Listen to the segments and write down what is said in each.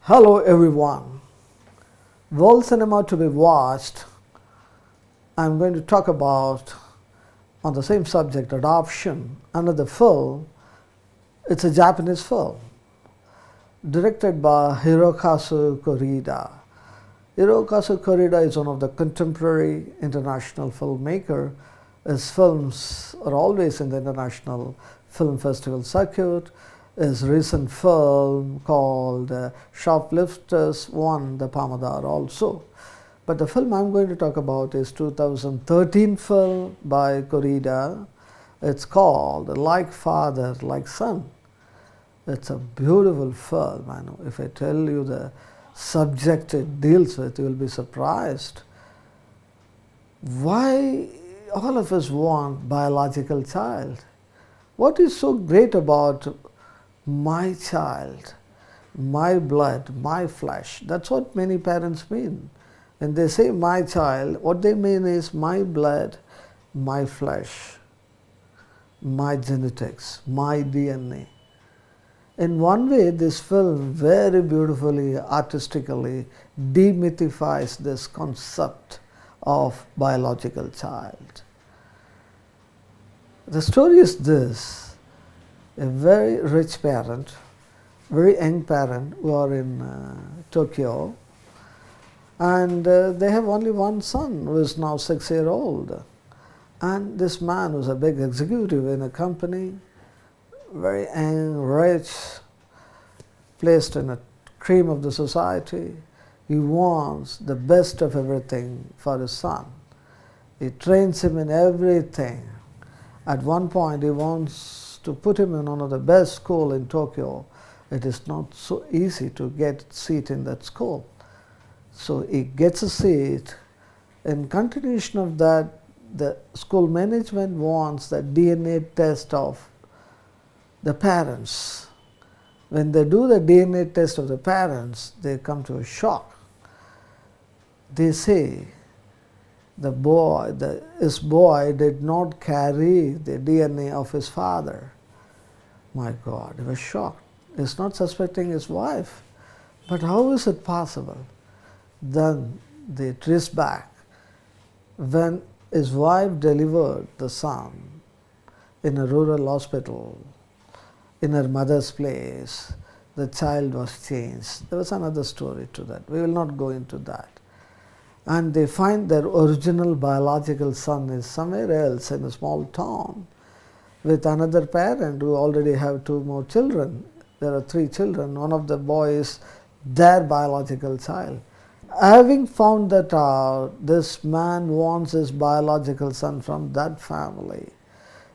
Hello everyone. World cinema to be watched. I'm going to talk about on the same subject, adoption, another film. It's a Japanese film directed by Hirokazu Koreeda. Hirokazu Koreeda is one of the contemporary international filmmaker. His films are always in the international film festival circuit. His recent film called Shoplifters won the Palme d'Or also. But the film I'm going to talk about is 2013 film by Koreeda. It's called Like Father, Like Son. It's a beautiful film. I know if I tell you the subject it deals with, you will be surprised. Why all of us want biological child? What is so great about my child, my blood, my flesh? That's what many parents mean. When they say my child, what they mean is my blood, my flesh, my genetics, my DNA. In one way, this film very beautifully, artistically demythifies this concept of biological child. The story is this. A very rich parent, very young parent who are in Tokyo, and they have only one son who is now 6 years old. And this man was a big executive in a company, very young, rich, placed in a cream of the society. He wants the best of everything for his son. He trains him in everything. At one point he wants to put him in one of the best schools in Tokyo. It is not so easy to get a seat in that school. So he gets a seat. In continuation of that, the school management wants the DNA test of the parents. When they do the DNA test of the parents, they come to a shock. They say his boy did not carry the DNA of his father. My God, he was shocked. He's not suspecting his wife. But how is it possible? Then they trace back. When his wife delivered the son in a rural hospital, in her mother's place, the child was changed. There was another story to that. We will not go into that. And they find their original biological son is somewhere else in a small town with another parent who already have 2 more children. There are 3 children. One of the boys, their biological child. Having found that out, this man wants his biological son from that family.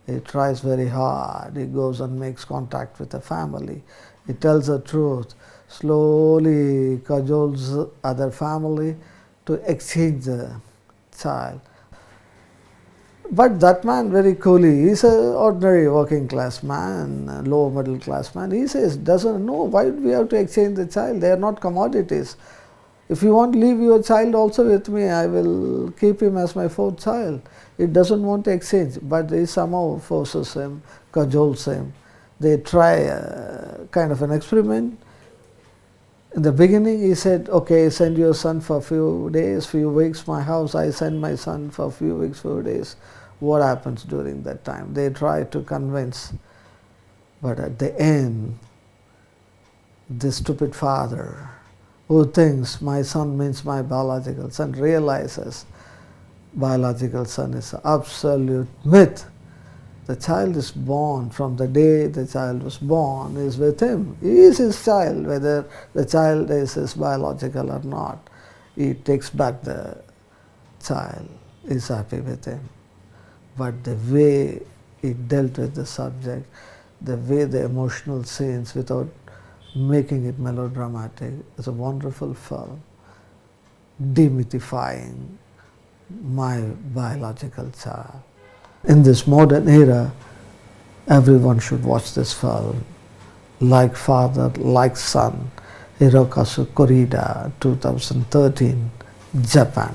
He tries very hard. He goes and makes contact with the family. He tells the truth. Slowly cajoles other family to exchange the child. But that man very coolly, he's an ordinary working class man, low middle class man. He says, doesn't know why do we have to exchange the child? They are not commodities. If you want to leave your child also with me, I will keep him as my 4th child. He doesn't want to exchange, but he somehow forces him, cajoles him. They try a kind of an experiment. In the beginning, he said, okay, send your son for a few days, few weeks, my house. I send my son for a few weeks, few days. What happens during that time? They try to convince. But at the end, this stupid father who thinks my son means my biological son realizes biological son is an absolute myth. The child is born. From the day the child was born, he is with him. He is his child, whether the child is his biological or not. He takes back the child, he is happy with him. But the way he dealt with the subject, the way the emotional scenes without making it melodramatic, is a wonderful film, demythifying my biological child. In this modern era, everyone should watch this film. Like Father, Like Son, Hirokazu Koreeda, 2013, Japan.